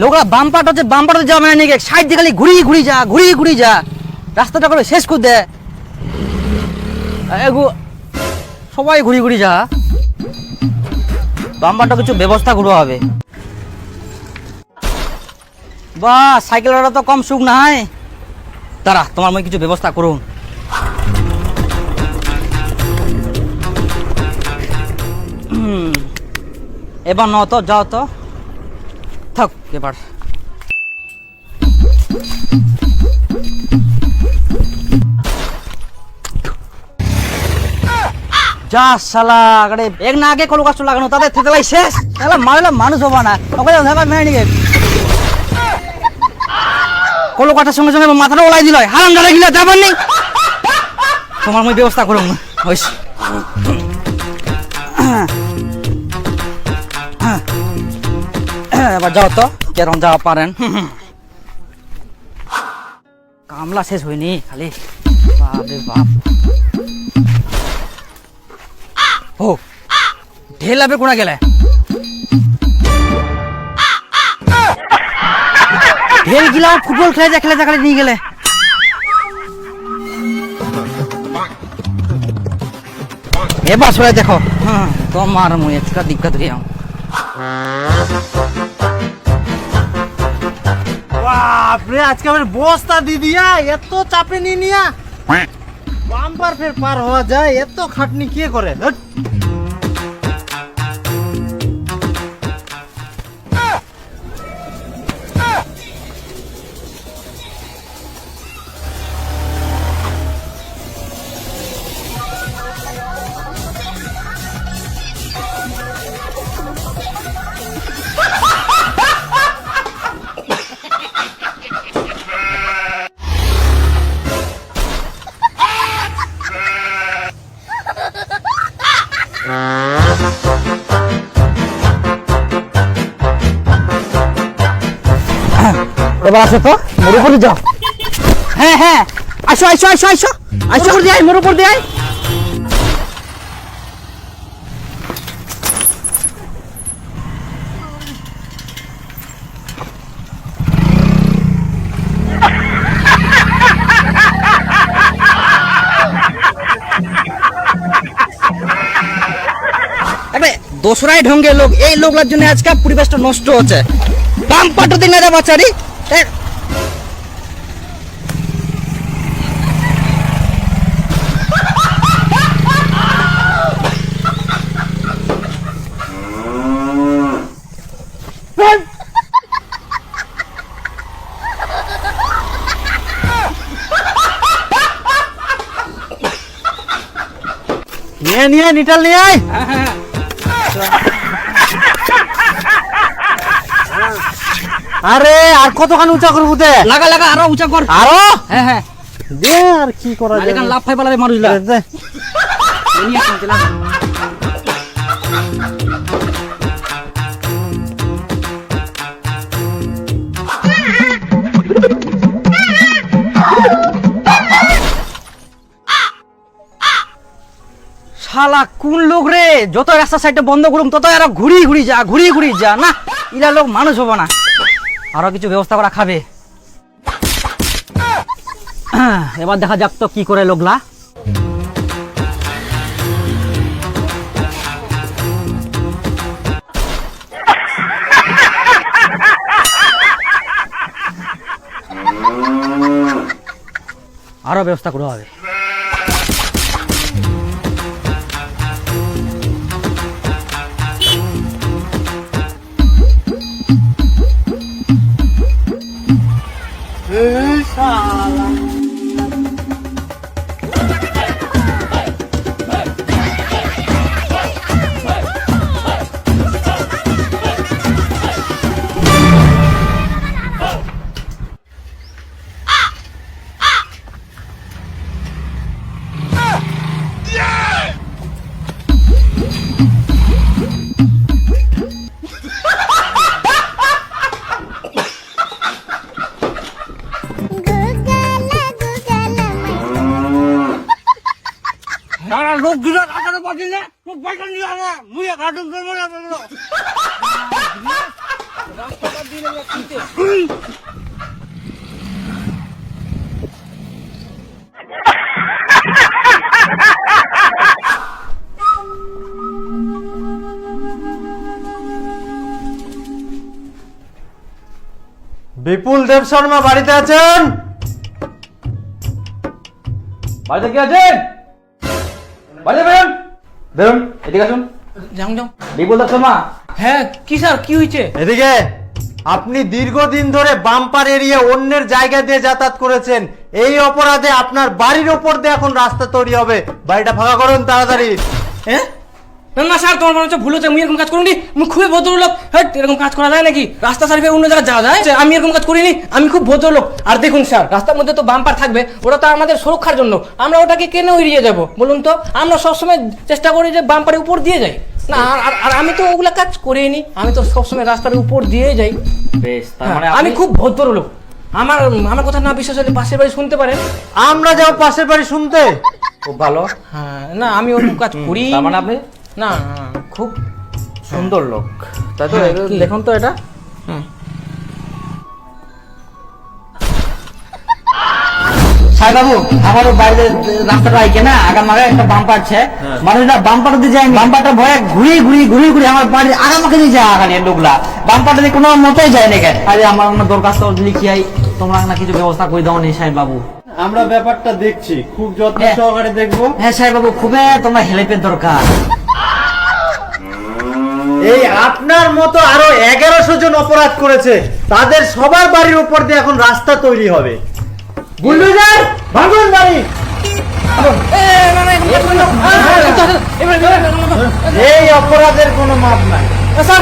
লোকরা বাম্পারটা যাওয়া মানে নাকি সাইড দিয়ে খালি ঘুরি যা রাস্তাটা করে শেষ করে দেয় সবাই ঘুরি যা বাম্পারটা কিছু ব্যবস্থা করতে হবে বা সাইকেলটা তো কম সুখ না হয় তারা তোমার মই কিছু ব্যবস্থা করুন এবার ন তো যাও তো থাক এবার যা শালা আরে এক না আগে কল কষ্ট লাগানো তাদের থেতলাই শেষ শালা মারলে মানুষ হবা না ওকে ধরা মেরে নিয়ে কলো কাটার সঙ্গে সঙ্গে মাথাটা ওলাই দিল হারাম দাঁড়া গিলা যাবার নেই তোমার মই ব্যবস্থা করুন হইস এবার যাও তো কেরম যাওয়া পারেন কামলা শেষ হয়নি খালি বাপরে বাপ ও ঢেল লাভে কোনা গেলে ঢেল গিলা ফুটবল খেলে যা নিয়ে গেলে এবার সবাই দেখো তোমার মুই একটা দিক্কত রিয়া বাপরে আজকে আমার বস্তা দি দিয়া এত চাপে নি নিয়া বাম্পার ফের পার হওয়া যায় এত খাটনি কে করে ধুৎ। এবার আসো তো মোর উপরে যাও হ্যাঁ আসো করে দিয়ে মোর উপর দিয়ে দোসরাই ঢঙ্গে লোক এই লোকলার জন্য আজকে পরিবেশটা নষ্ট হচ্ছে বাম্পারটা দিন না বাচ্চারি নিয়ে নিটাল নিয়ে আয় আরে আর কতখানি উঁচা করবো দে লাগা আরো উঁচা কর আরো হ্যাঁ দে আর কি করা যায় লাভ ফাই পালারে মানুষ দে শালা কোন লোক রে যত রাস্তা সাইডটা বন্ধ করুম তত এরা ঘুরি যা না ইলা লোক মানুষ হবো না আরো কিছু ব্যবস্থা করা খাবে এবার দেখা যাক তো কি করে লোকলা আরো ব্যবস্থা করা হবে লোক গিলা কাটাতে পারছিলে তো পয়সা নিয়ে আনা মুই কাটুন করবো না রাস্তাটা দিলে কিনতে বিপুল দেব শর্মা বাড়িতে আছেন? বাড়িতে কি আছেন? বাড়িতে বেরোন, বেরোন, এদিকে আসুন। যাও যাও। বিপুল দত্ত মা। হ্যাঁ কি স্যার কি হয়েছে? এদিকে। আপনি দীর্ঘদিন ধরে বাম্পার এরিয়া অন্যের জায়গা দিয়ে যাতায়াত করেছেন, এই অপরাধে আপনার বাড়ির ওপর দিয়ে এখন রাস্তা তৈরি হবে। বাড়িটা ফাঁকা করুন তাড়াতাড়ি। হ্যাঁ না না স্যার, তোমার মনে হচ্ছে ভুল হচ্ছে। আমি এরকম কাজ করিনি, আমি খুবই ভদ্রলোক। হ্যাঁ এরকম কাজ করা যায় নাকি? রাস্তা সার্ভে অন্য জায়গায় যাওয়া যায়? আমি এরকম কাজ করিনি, আমি খুব ভদ্রলোক। আর দেখুন স্যার, রাস্তার মধ্যে তো বাম্পার থাকবে, ওটা তো আমাদের সুরক্ষার জন্য। আমরা ওটাকে কেন এড়িয়ে যাব বলুন তো? আমরা সবসময় চেষ্টা করি যে বাম্পারের উপর দিয়ে যাই না। আর আমি তো ওগুলা কাজ করিনি, আমি তো সবসময় রাস্তার উপর দিয়ে যাই। বেশ, তার মানে আমি খুব ভদ্রলোক। আমার আমার কথা না বিশ্বাস হলে পাশের বাড়ি শুনতে পারেন। আমরা যাও পাশের বাড়ি শুনতে। খুব ভালো। হ্যাঁ না, আমি ওরকম কাজ করি তার মানে আপনি না। খুব সুন্দর লোক, তাই তো? হ্যাঁ, কি? দেখুন তো এটা। সাহেব বাবু, আমার বাইরে রাস্তাটা আইকে না আগামাগে একটা বাম্পার আছে, মানুষটা বাম্পার দিয়ে যায়, বাম্পারটা ভয়ে ঘুরি আমার বাড়ির আগামাকে দিয়ে যায়। আগানি লোকলা বাম্পারটা দিয়ে কোনো মতেই যায় না। আরে আমার অন্য দরখাস্ত লিখিয়াই তোমরা না কিছু ব্যবস্থা করে দাও নি সাহেব বাবু। আমরা ব্যাপারটা দেখছি, খুব যত্ন হ্যাঁ। সহকারে দেখবো। হ্যাঁ সাহেব বাবু, খুবই তোমার হেল্পের দরকার। এই আপনার মতো আরো 1100 জন অপরাধ করেছে, তাদের সবার বাড়ির উপর দিয়ে এখন রাস্তা তৈরি হবে। বুলডোজার ভাঙুন বাড়ি। এই অপরাধের কোনো মাপ নাই। স্যার